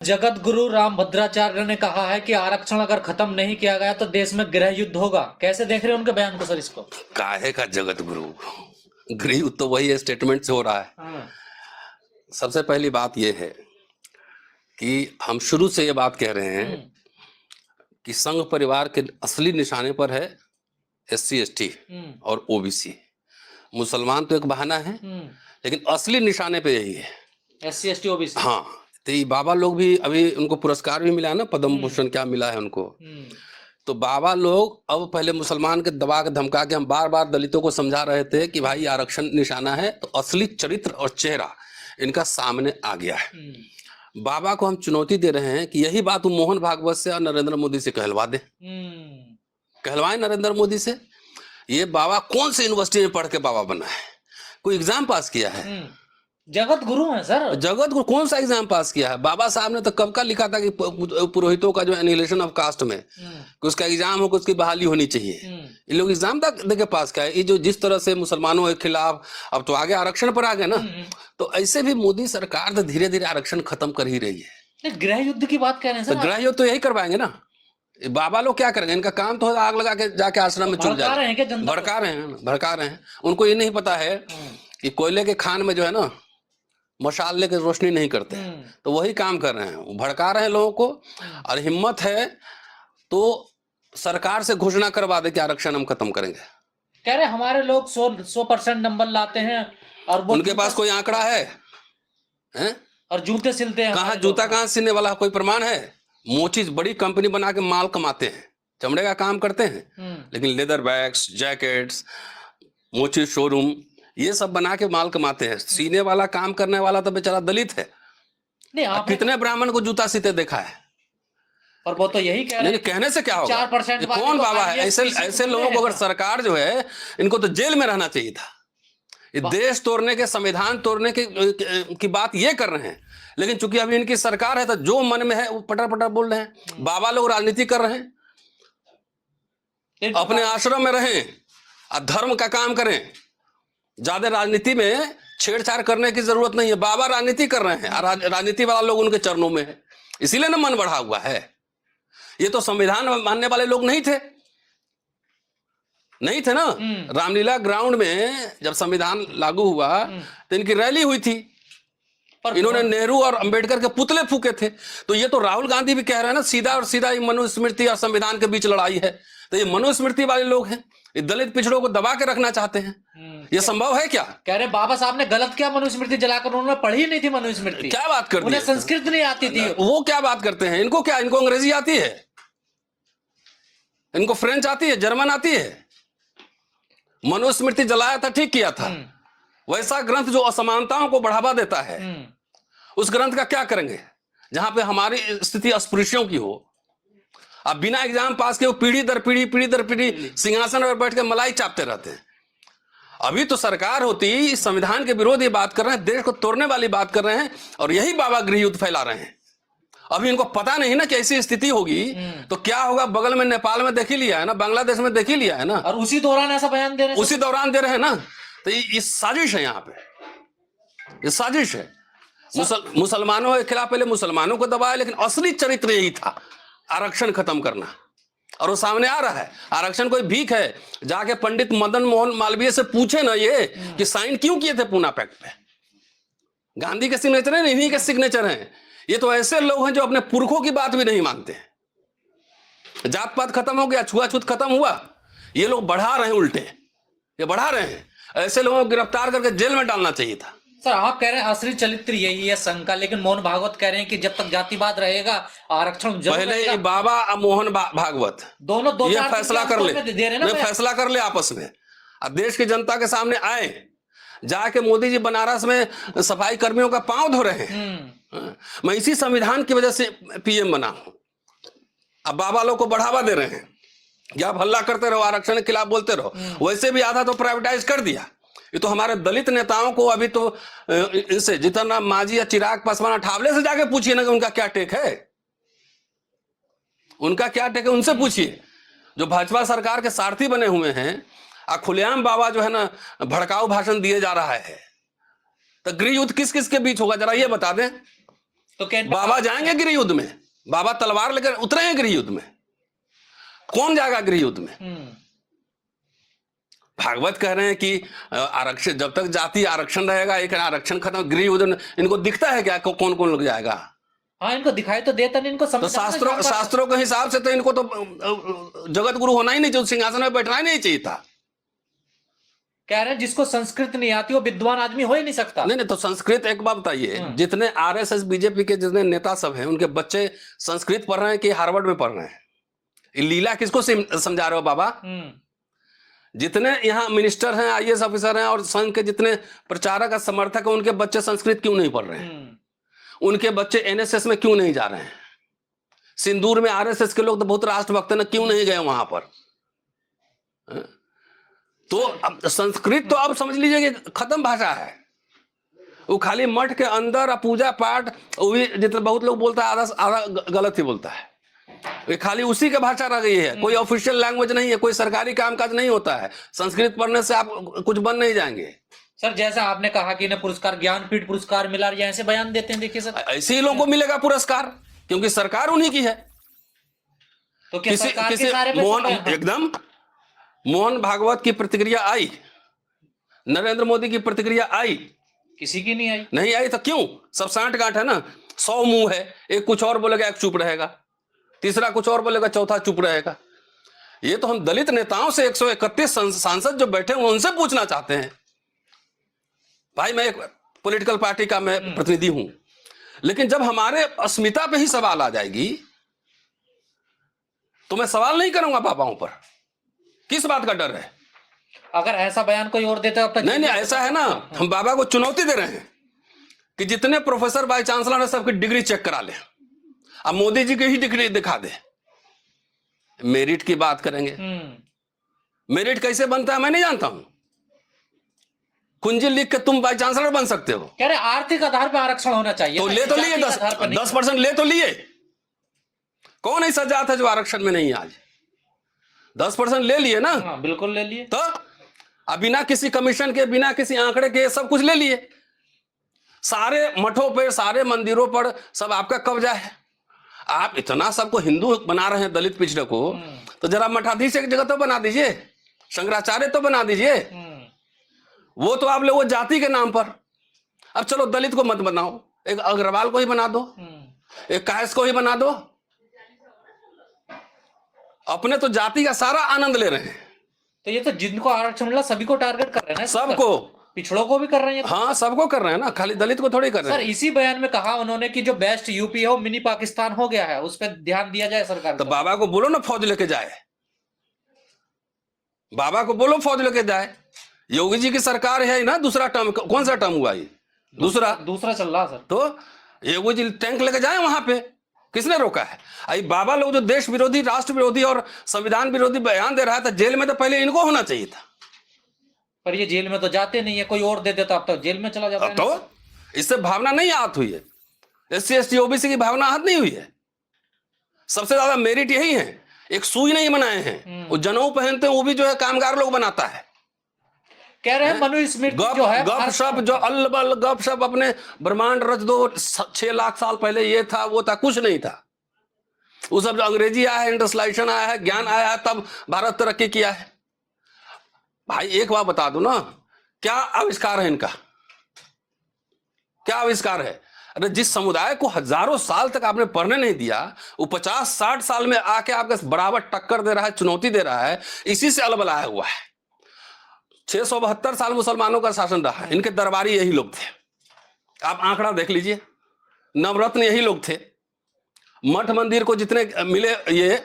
जगत गुरु राम भद्राचार्य ने कहा है कि आरक्षण अगर खत्म नहीं किया गया तो देश में गृह युद्ध होगा। कैसे देख रहे हैं उनके बयान को सर? इसको काहे का जगत गुरु? गृह युद्ध तो वही स्टेटमेंट से हो रहा है। सबसे पहली बात यह है कि हम शुरू से ये बात कह रहे हैं कि संघ परिवार के असली निशाने पर है SC ST और OBC। मुसलमान तो एक बहाना है, लेकिन असली निशाने पे यही है, SC ST OBC। हाँ, तो ये बाबा लोग भी अभी उनको पुरस्कार भी मिला है ना, पद्म भूषण क्या मिला है उनको। तो बाबा लोग अब पहले मुसलमान के दबा के धमका के हम बार बार दलितों को समझा रहे थे कि भाई आरक्षण निशाना है, तो असली चरित्र और चेहरा इनका सामने आ गया है। बाबा को हम चुनौती दे रहे हैं कि यही बात वो मोहन भागवत से और नरेंद्र मोदी से कहलवा दे। कहलवाए नरेंद्र मोदी से। ये बाबा कौन सी यूनिवर्सिटी में पढ़ के बाबा बना है? कोई एग्जाम पास किया है? जगत गुरु है सर। जगत गुरु कौन सा एग्जाम पास किया है? बाबा साहब ने तो कब का लिखा था कि पुरोहितों का जो एनिहिलेशन ऑफ कास्ट में कि उसका एग्जाम हो, कि उसकी बहाली होनी चाहिए। ये लोग एग्जाम तक देके पास किया है। ये जो जिस तरह से मुसलमानों के खिलाफ अब तो आगे आरक्षण पर आ गए ना, तो ऐसे भी मोदी सरकार तो धीरे धीरे आरक्षण खत्म कर ही रही है। गृह युद्ध की बात कह रहे हैं सर। तो गृह युद्ध तो यही करवाएंगे ना। बाबा लोग क्या करेंगे? इनका काम तो आग लगा के जाके आश्रम में चुन जाए। भड़का रहे हैं। उनको ये नहीं पता है कि कोयले के खान में जो है ना, मशाल लेके रोशनी नहीं करते, तो वही काम कर रहे हैं। भड़का रहे हैं लोगों को। और हिम्मत है तो सरकार से घोषणा करवा दे कि आरक्षण हम खत्म करेंगे। कह रहे हमारे लोग 100% नंबर लाते हैं और उनके पास कोई आंकड़ा है? और जूते सिलते हैं। कहाँ जूता कहाँ सिलने वाला कोई प्रमाण है? मोची बड़ी कंपनी बना के माल कमाते हैं, चमड़े का काम करते हैं, लेकिन लेदर बैग्स, जैकेट्स, मोची शोरूम, ये सब बना के माल कमाते हैं। सीने वाला, काम करने वाला तो बेचारा दलित है। नहीं, कितने ब्राह्मण को जूता सीते देखा है? और वो तो यही कह रहे हैं। कहने से क्या होगा? 4% कौन बाबा है? ऐसे लोगों को अगर सरकार जो है, इनको तो जेल में रहना चाहिए था। ये देश तोड़ने के, संविधान तोड़ने की बात ये कर रहे हैं, लेकिन चूंकि अभी इनकी सरकार है तो जो मन में है वो पटर पटर बोल रहे हैं। बाबा लोग राजनीति कर रहे हैं, अपने आश्रम में रहें और धर्म का काम करें। ज्यादा राजनीति में छेड़छाड़ करने की जरूरत नहीं है। बाबा राजनीति कर रहे हैं और राजनीति वाला लोग उनके चरणों में है, इसीलिए ना मन बढ़ा हुआ है। ये तो संविधान मानने वाले लोग नहीं थे ना। रामलीला ग्राउंड में जब संविधान लागू हुआ तो इनकी रैली हुई थी, इन्होंने नेहरू और अंबेडकर के पुतले फूके थे। तो ये तो राहुल गांधी भी कह रहे हैं ना, सीधा और सीधा मनुस्मृति और संविधान के बीच लड़ाई है। तो ये मनुस्मृति वाले लोग हैं, ये दलित पिछड़ों को दबा के रखना चाहते हैं। ये संभव है क्या? कह रहे बाबा साहब ने गलत किया, मनुस्मृति जलाकर। उन्होंने पढ़ी नहीं थी मनुस्मृति। क्या बात करते हैं? उन्हें संस्कृत नहीं आती थी। वो क्या बात करते हैं? इनको क्या, इनको अंग्रेजी आती है, इनको फ्रेंच आती है, जर्मन आती है। मनुस्मृति जलाया था, ठीक किया था। वैसा ग्रंथ जो असमानताओं को बढ़ावा देता है, उस ग्रंथ का क्या करेंगे जहां पे हमारी स्थिति अस्पृश्यों की हो? अब बिना एग्जाम पास के वो पीढ़ी दर पीढ़ी सिंहासन पर बैठ के मलाई चापते रहते हैं। अभी तो सरकार होती संविधान के विरोध ये बात कर रहे हैं, देश को तोड़ने वाली बात कर रहे हैं, और यही बाबा गृह युद्ध फैला रहे हैं। अभी इनको पता नहीं ना कि ऐसी स्थिति होगी तो क्या होगा। बगल में नेपाल में देख ही लिया है ना, बांग्लादेश में देख ही लिया है ना, और उसी दौरान ऐसा बयान दे रहे हैं। उसी दौरान दे रहे हैं ना। तो ये साजिश है, यहाँ पे ये साजिश है। मुसलमानों के खिलाफ पहले मुसलमानों को दबाया, लेकिन असली चरित्र यही था, आरक्षण खत्म करना। और वो सामने आ रहा है। आरक्षण कोई भीख है? जाके पंडित मदन मोहन मालवीय से पूछे ना ये कि साइन क्यों किए थे पूना पैक्ट पे। गांधी के सिग्नेचर है, इन्हीं के सिग्नेचर हैं। ये तो ऐसे लोग हैं जो अपने पुरखों की बात भी नहीं मानते। जात पात खत्म हो गया, छुआछूत खत्म हुआ, ये लोग बढ़ा रहे हैं, उल्टे ये बढ़ा रहे हैं। ऐसे लोगों को गिरफ्तार करके जेल में डालना चाहिए था। सर आप कह रहे हैं असली चरित्र यही है संघ का, लेकिन मोहन भागवत कह रहे हैं कि जब तक जातिवाद रहेगा आरक्षण पहले ये बाबा और मोहन भागवत दोनों ये फैसला कर ले, फैसला कर ले आपस में, और देश की जनता के सामने आए। जाके मोदी जी बनारस में सफाई कर्मियों का पांव धो रहे हैं। मैं इसी संविधान की वजह से PM बना हूं। अब बाबा लोग को बढ़ावा दे रहे हैं कि आप हल्ला करते रहो, आरक्षण के खिलाफ बोलते रहो। वैसे भी आधा तो प्राइवेटाइज कर दिया। ये तो हमारे दलित नेताओं को अभी तो इनसे जीतन राम मांझी या चिराग पासवान ठावले से जाके पूछिए ना कि उनका क्या टेक है, उनका क्या टेक है, उनसे पूछिए। जो भाजपा सरकार के सारथी बने हुए हैं, खुलेआम बाबा जो है ना भड़काऊ भाषण दिए जा रहा है। तो गृह युद्ध किस किस के बीच होगा, जरा ये बता दें। तो क्या बाबा जाएंगे गृह युद्ध में? बाबा तलवार लेकर उतरेंगे गृह युद्ध में? कौन जाएगा गृह युद्ध में? भागवत कह रहे हैं कि आरक्षण, जब तक जाति आरक्षण रहेगा, एक आरक्षण खत्म, गृह युद्ध, इनको दिखता है क्या कौन कौन लोग जाएगा? हाँ, इनको दिखाई तो देता नहीं, इनको तो शास्त्रों के हिसाब से तो इनको तो जगत गुरु होना ही नहीं, जो सिंहासन में बैठना ही नहीं चाहिए था। कह रहे हैं जिसको संस्कृत नहीं आती वो विद्वान आदमी हो ही नहीं सकता। नहीं तो संस्कृत, एक बात बताइए, जितने आरएसएस बीजेपी के जितने नेता सब हैं, उनके बच्चे संस्कृत पढ़ रहे हैं कि हार्वर्ड में पढ़ रहे हैं? लीला किसको समझा रहे हो बाबा? जितने यहाँ मिनिस्टर हैं, आईएएस ऑफिसर हैं और संघ के जितने प्रचारक समर्थक हैं, उनके बच्चे संस्कृत क्यों नहीं पढ़ रहे हैं? उनके बच्चे एनएसएस में क्यों नहीं जा रहे हैं? सिंदूर में आरएसएस के लोग तो बहुत राष्ट्रभक्त हैं, क्यों नहीं गए वहां पर? तो अब संस्कृत तो अब समझ लीजिए कि खत्म भाषा है। वो खाली मठ के अंदर पूजा पाठ, वो भी जितना बहुत लोग बोलता है आधा आधा गलत ही बोलता है, ये खाली उसी की भाषा रह गई है। कोई ऑफिशियल लैंग्वेज नहीं है, कोई सरकारी कामकाज नहीं होता है। संस्कृत पढ़ने से आप कुछ बन नहीं जाएंगे। सर जैसा आपने कहा कि इन्हें पुरस्कार, ज्ञानपीठ पुरस्कार मिला, या ऐसे बयान देते हैं, देखिए सर ऐसे ही लोगों को मिलेगा पुरस्कार, क्योंकि सरकार उन्हीं की है। तो क्या सरकार के सारे एकदम मोहन भागवत की प्रतिक्रिया आई, नरेंद्र मोदी की प्रतिक्रिया आई, किसी की नहीं आई। नहीं आई तो क्यों? सब सांठ गांठ है ना, 100 मुंह है, एक कुछ और बोलेगा, एक चुप रहेगा, तीसरा कुछ और बोलेगा, चौथा चुप रहेगा। ये तो हम दलित नेताओं से 131 सांसद जो बैठे हैं उनसे पूछना चाहते हैं। भाई मैं एक पॉलिटिकल पार्टी का मैं प्रतिनिधि हूं, लेकिन जब हमारे अस्मिता पे ही सवाल आ जाएगी तो मैं सवाल नहीं करूंगा पापाओं पर। किस बात का डर है? अगर ऐसा बयान कोई और देता है नहीं, ऐसा है ना, हम बाबा को चुनौती दे रहे हैं कि जितने प्रोफेसर वाइस चांसलर है सबकी डिग्री चेक करा ले, अब मोदी जी की ही डिग्री दिखा दे। मेरिट की बात करेंगे, मेरिट कैसे बनता है मैं नहीं जानता हूं। कुंजी लिख के तुम वाइस चांसलर बन सकते हो? कह रहे आर्थिक आधार पर आरक्षण होना चाहिए, तो ले तो लिए 10% ले तो लिए। कौन ऐसा जात है जो आरक्षण में नहीं है आज? 10% ले लिए ना? हाँ, बिल्कुल ले लिए। तो अब बिना किसी कमीशन के, बिना किसी आंकड़े के सब कुछ ले लिए। सारे मठों पे, सारे मंदिरों पर सब आपका कब्जा है। आप इतना सबको हिंदू बना रहे हैं, दलित पिछड़े को, तो जरा मठाधीश एक जगह तो बना दीजिए, शंकराचार्य तो बना दीजिए। वो तो आप लोग जाति के नाम पर। अब चलो दलित को मत बनाओ, एक अग्रवाल को ही बना दो, एक कैस को ही बना दो। अपने तो जाति का सारा आनंद ले रहे हैं। तो ये तो जिनको आरक्षण मिला सभी को टारगेट कर रहे हैं ना, सबको, पिछड़ों को भी कर रहे हैं। हाँ सबको कर रहे हैं ना, खाली दलित को थोड़ी कर रहे हैं। सर इसी बयान में कहा उन्होंने कि जो बेस्ट यूपी है वो मिनी पाकिस्तान हो गया है, उस पर ध्यान दिया जाए सरकार। तो बाबा को बोलो ना फौज लेके जाए, बाबा को बोलो फौज लेके जाए। योगी जी की सरकार है ना, दूसरा टर्म, कौन सा टर्म हुआ ये? दूसरा चल रहा सर। तो योगी जी टैंक लेके जाए वहां पे, किसने रोका है? आई बाबा लोग जो देश विरोधी, राष्ट्र विरोधी और संविधान विरोधी बयान दे रहा था, जेल में तो पहले इनको होना चाहिए था। पर ये जेल में तो जाते नहीं है, कोई और दे देता अब तो जेल में चला जाता है। तो इससे भावना नहीं आहत हुई है, SC ST OBC की भावना आहत नहीं हुई है। सबसे ज्यादा मेरिट यही है। एक सुई नहीं बनाए हैं, वो जनेऊ पहनते हैं, वो भी जो है कामगार लोग बनाता है। कह रहे हैं मनुस्मृति जो है, गपशप, जो अल्लबल गपशप, अपने ब्रह्मांड रच दो, 6 लाख साल पहले ये था वो था, कुछ नहीं था। वो सब जो अंग्रेजी आया है, इंडस्ट्रियलाइजेशन आया है, ज्ञान आया है, तब भारत तरक्की किया है। भाई एक बात बता दो ना, क्या आविष्कार है इनका? क्या आविष्कार है? अरे जिस समुदाय को हजारों साल तक आपने पढ़ने नहीं दिया, वो 50-60 साल में आके आपके बराबर टक्कर दे रहा है, चुनौती दे रहा है। इसी से अलबलाया हुआ है। 672 साल मुसलमानों का शासन रहा है, इनके दरबारी यही लोग थे। आप आंकड़ा देख लीजिए, नवरत्न यही लोग थे। मठ मंदिर को जितने मिले ये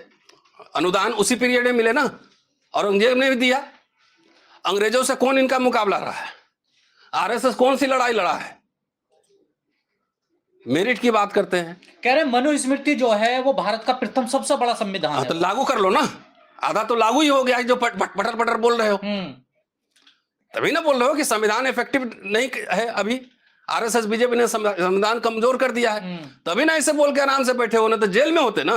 अनुदान, उसी पीरियड में मिले ना, औरंगजेब ने भी दिया। अंग्रेजों से कौन इनका मुकाबला रहा है? RSS कौन सी लड़ाई लड़ा है? मेरिट की बात करते हैं। कह रहे मनुस्मृति जो है वो भारत का प्रथम सबसे बड़ा संविधान है। तो लागू कर लो ना, आधा तो लागू ही हो गया है, जो पटर पटर बोल रहे हो। तभी ना बोल रहे हो कि संविधान इफेक्टिव नहीं है। अभी RSS बीजेपी ने संविधान कमजोर कर दिया है, तभी ना इसे बोल के आराम से बैठे हो, ना तो जेल में होते ना।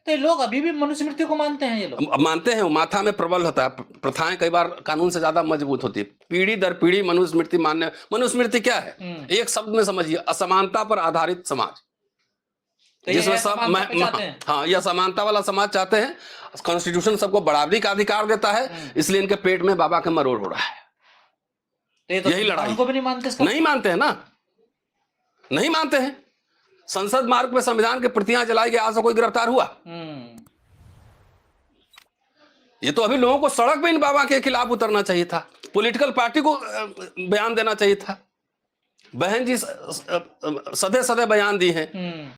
तो ये लोग अभी भी मनुस्मृति को मानते हैं। ये लोग मानते हैं, माथा में प्रबल होता है। प्रथाएं कई बार कानून से ज्यादा मजबूत होती है। पीढ़ी दर पीढ़ी मनुस्मृति मान्य। मनुस्मृति क्या है? एक शब्द में समझिए, असमानता पर आधारित समाज, तो ये जिसमें सब असमानता पे चाहते हैं। हाँ, ये असमानता वाला समाज चाहते हैं। कॉन्स्टिट्यूशन सबको बराबरी का अधिकार देता है, इसलिए इनके पेट में बाबा का मरोड़ हो रहा है। तो ये तो यही लड़ाई को भी नहीं मानते इसका? नहीं मानते हैं ना, नहीं मानते हैं। संसद मार्ग पे संविधान की प्रतियां जलाई गई, आज से कोई गिरफ्तार हुआ? ये तो अभी लोगों को सड़क पे इन बाबा के खिलाफ उतरना चाहिए था, पॉलिटिकल पार्टी को बयान देना चाहिए था। बहन जी सदे सदे बयान दी हैं।